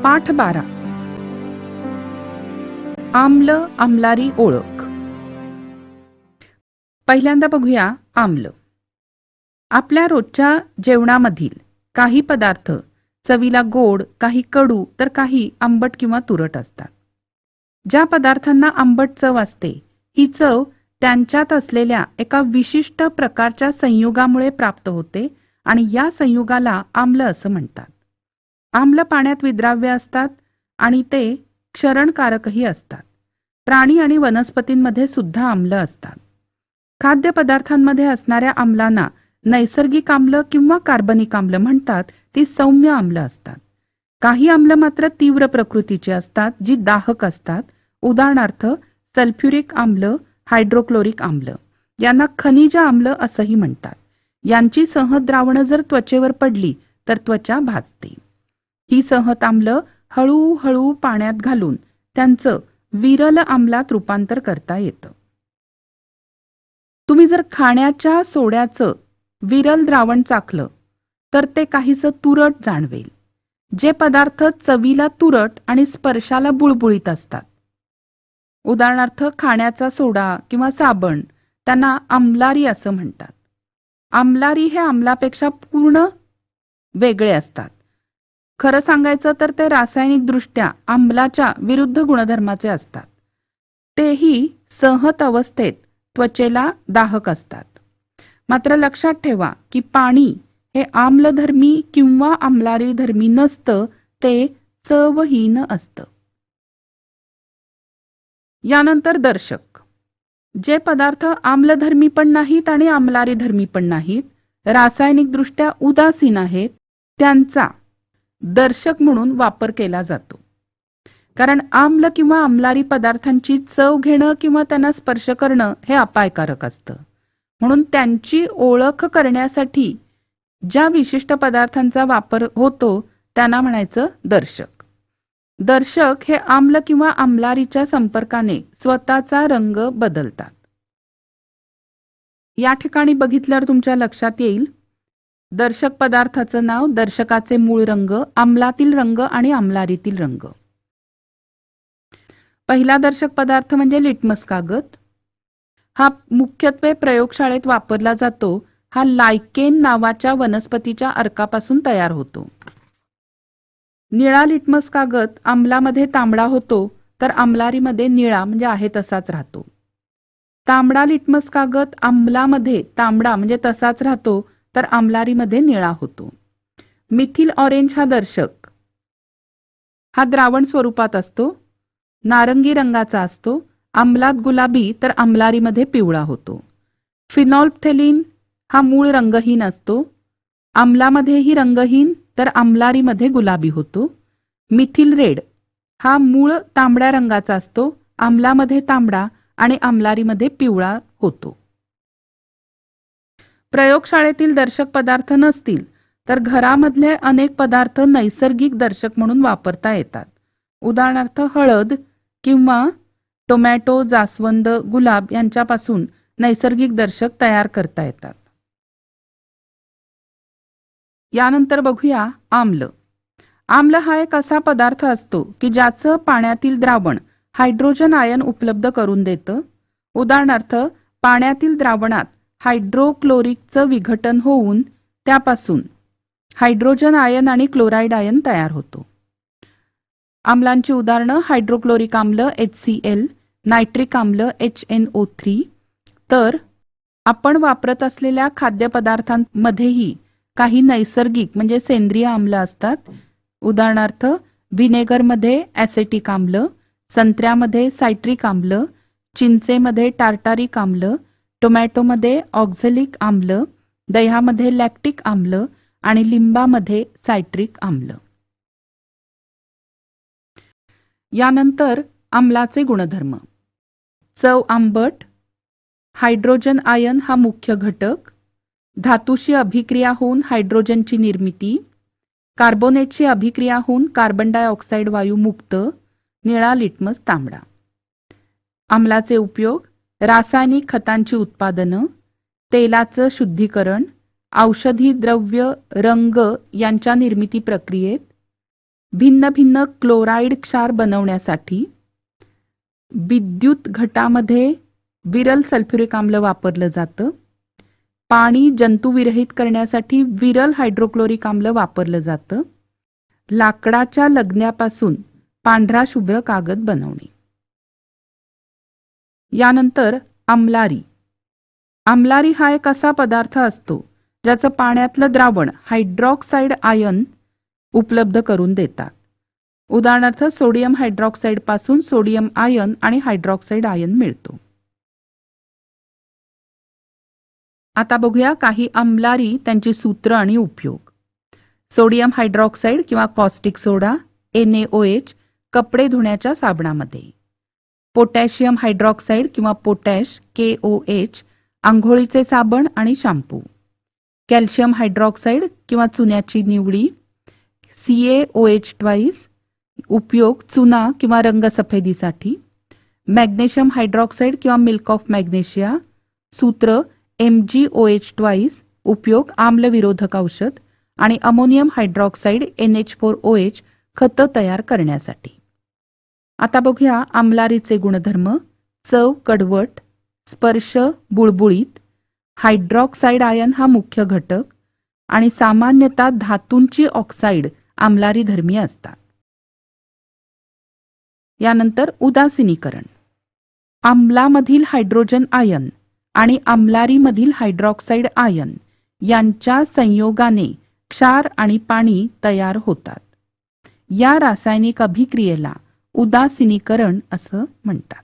पाठ 12. आम्ल आम्लारी ओळख. पहिल्यांदा बघूया आम्ल. आपल्या रोजच्या जेवणामधील काही पदार्थ चवीला गोड, काही कडू तर काही आंबट किंवा तुरट असतात. ज्या पदार्थांना आंबट चव असते, ही चव त्यांच्यात असलेल्या एका विशिष्ट प्रकारच्या संयुगामुळे प्राप्त होते आणि या संयुगाला आम्ल असं म्हणतात. आम्ल पाण्यात विद्राव्य असतात आणि ते क्षरणकारकही असतात. प्राणी आणि वनस्पतींमध्ये सुद्धा आम्ल असतात. खाद्यपदार्थांमध्ये असणाऱ्या आम्लांना नैसर्गिक आम्ल किंवा कार्बनिक आम्ल म्हणतात. ती सौम्य आम्ल असतात. काही आम्ल मात्र तीव्र प्रकृतीची असतात, जी दाहक असतात. उदाहरणार्थ सल्फ्युरिक आम्ल, हायड्रोक्लोरिक आम्ल. यांना खनिज आम्ल असंही म्हणतात. यांची संहत द्रावणं जर त्वचेवर पडली तर त्वचा भाजते. ही संहत आम्ल हळूहळू पाण्यात घालून त्यांचं विरल आम्लात रूपांतर करता येतं. तुम्ही जर खाण्याच्या सोड्याचं विरल द्रावण चाखलं तर ते काहीसं तुरट जाणवेल. जे पदार्थ चवीला तुरट आणि स्पर्शाला बुळबुळीत असतात, उदाहरणार्थ खाण्याचा सोडा किंवा साबण, त्यांना आम्लारी असं म्हणतात. आम्लारी हे आम्लापेक्षा पूर्ण वेगळे असतात. खरं सांगायचं तर ते रासायनिकदृष्ट्या आम्लाच्या विरुद्ध गुणधर्माचे असतात. तेही संहत अवस्थेत त्वचेला दाहक असतात. मात्र लक्षात ठेवा की पाणी हे आम्लधर्मी किंवा आम्लारी धर्मी नसतं, ते चवहीन असतं. यानंतर दर्शक. जे पदार्थ आम्लधर्मी पण नाहीत आणि आम्लारी धर्मी पण नाहीत, रासायनिकदृष्ट्या उदासीन आहेत, त्यांचा दर्शक म्हणून वापर केला जातो. कारण आम्ल किंवा आम्लारी पदार्थांची चव घेणं किंवा त्यांना स्पर्श करणं हे अपायकारक असतं. म्हणून त्यांची ओळख करण्यासाठी ज्या विशिष्ट पदार्थांचा वापर होतो त्यांना म्हणायचं दर्शक. दर्शक हे आम्ल किंवा आम्लारीच्या संपर्काने स्वतःचा रंग बदलतात. या ठिकाणी बघितल्यावर तुमच्या लक्षात येईल दर्शक पदार्थाचं नाव, दर्शकाचे मूळ रंग, आम्लातील रंग आणि आम्लारीतील रंग. पहिला दर्शक पदार्थ म्हणजे लिटमस कागद. हा मुख्यत्वे प्रयोगशाळेत वापरला जातो. हा लायकेन नावाच्या वनस्पतीच्या अर्कापासून तयार होतो. निळा लिटमस कागद आम्लामध्ये तांबडा होतो तर आम्लारीमध्ये निळा म्हणजे आहे तसाच राहतो. तांबडा लिटमस कागद आम्लामध्ये तांबडा म्हणजे तसाच राहतो तर आम्लारीमध्ये निळा होतो. मिथिल ऑरेंज हा दर्शक. हा द्रावण स्वरूपात असतो, नारंगी रंगाचा असतो. आम्लात गुलाबी तर आम्लारीमध्ये पिवळा होतो. फिनॉल्फथेलिन हा मूळ रंगहीन असतो. आम्लामध्येही रंगहीन तर आम्लारीमध्ये गुलाबी होतो. मिथिल रेड हा मूळ तांबड्या रंगाचा असतो. आम्लामध्ये तांबडा आणि आम्लारीमध्ये पिवळा होतो. प्रयोगशाळेतील दर्शक पदार्थ नसतील तर घरामधले अनेक पदार्थ नैसर्गिक दर्शक म्हणून वापरता येतात. उदाहरणार्थ हळद किंवा टोमॅटो, जास्वंद, गुलाब यांच्यापासून नैसर्गिक दर्शक तयार करता येतात. यानंतर बघूया आम्ल. आम्ल हा एक असा पदार्थ असतो की ज्याचं पाण्यातील द्रावण हायड्रोजन आयन उपलब्ध करून देतं. उदाहरणार्थ पाण्यातील द्रावणात हायड्रोक्लोरिकचं विघटन होऊन त्यापासून हायड्रोजन आयन आणि क्लोराईड आयन तयार होतो. आम्लांची उदाहरणं हायड्रोक्लोरिक आम्ल HCl, नायट्रिक आम्ल HNO3. तर आपण वापरत असलेल्या खाद्यपदार्थांमध्येही काही नैसर्गिक म्हणजे सेंद्रिय आम्ल असतात. उदाहरणार्थ व्हिनेगरमध्ये ॲसेटिक आम्ल, संत्र्यामध्ये सायट्रिक आम्ल, चिंचेमध्ये टार्टारिक आम्ल, टोमॅटोमध्ये ऑक्झॅलिक आम्ल, दह्यामध्ये लॅक्टिक आम्ल आणि लिंबामध्ये सायट्रिक आम्ल. यानंतर आम्लाचे गुणधर्म. चव आंबट, हायड्रोजन आयन हा मुख्य घटक, धातूशी अभिक्रिया होऊन हायड्रोजनची निर्मिती, कार्बोनेटची अभिक्रिया होऊन कार्बन डायऑक्साईड वायू मुक्त, निळा लिटमस तांबडा. आम्लाचे उपयोग रासायनिक खतांची उत्पादनं, तेलाचं शुद्धीकरण, औषधी द्रव्य, रंग यांच्या निर्मिती प्रक्रियेत, भिन्न भिन्न क्लोराईड क्षार बनवण्यासाठी विद्युत घटामध्ये विरल सल्फ्युरिक आम्ल वापरलं जातं. पाणी जंतुविरहित करण्यासाठी विरल हायड्रोक्लोरिक आम्ल वापरलं जातं. लाकडाच्या लगद्यापासून पांढरा शुभ्र कागद बनवणे. यानंतर आम्लारी. आम्लारी हा एक असा पदार्थ असतो ज्याचं पाण्यातलं द्रावण हायड्रॉक्साईड आयन उपलब्ध करून देतात. उदाहरणार्थ सोडियम हायड्रॉक्साईड पासून सोडियम आयन आणि हायड्रॉक्साईड आयन मिळतो. आता बघूया काही आम्लारी, त्यांची सूत्र आणि उपयोग. सोडियम हायड्रॉक्साईड किंवा कॉस्टिक सोडा NaOH कपडे धुण्याच्या साबणामध्ये. पोटॅशियम हायड्रॉक्साईड किंवा पोटॅश KOH आंघोळीचे साबण आणि शॅम्पू. कॅल्शियम हायड्रॉक्साईड किंवा चुन्याची निवडी CaOH2 उपयोग चुना किंवा रंगसफेदीसाठी. मॅग्नेशियम हायड्रॉक्साईड किंवा मिल्क ऑफ मॅग्नेशिया सूत्र MgOH2 उपयोग आम्लविरोधक औषध. आणि अमोनियम हायड्रॉक्साईड NH4OH खतं तयार करण्यासाठी. आता बघूया आम्लारीचे गुणधर्म. चव कडवट, स्पर्श बुळबुळीत, हायड्रॉक्साईड आयन हा मुख्य घटक आणि सामान्यतः धातूंची ऑक्साईड आम्लारी धर्मीय असतात. यानंतर उदासीनीकरण. आम्लामधील हायड्रोजन आयन आणि आम्लारीमधील हायड्रॉक्साईड आयन यांच्या संयोगाने क्षार आणि पाणी तयार होतात. या रासायनिक अभिक्रियेला उदासीनीकरण असं म्हणतात.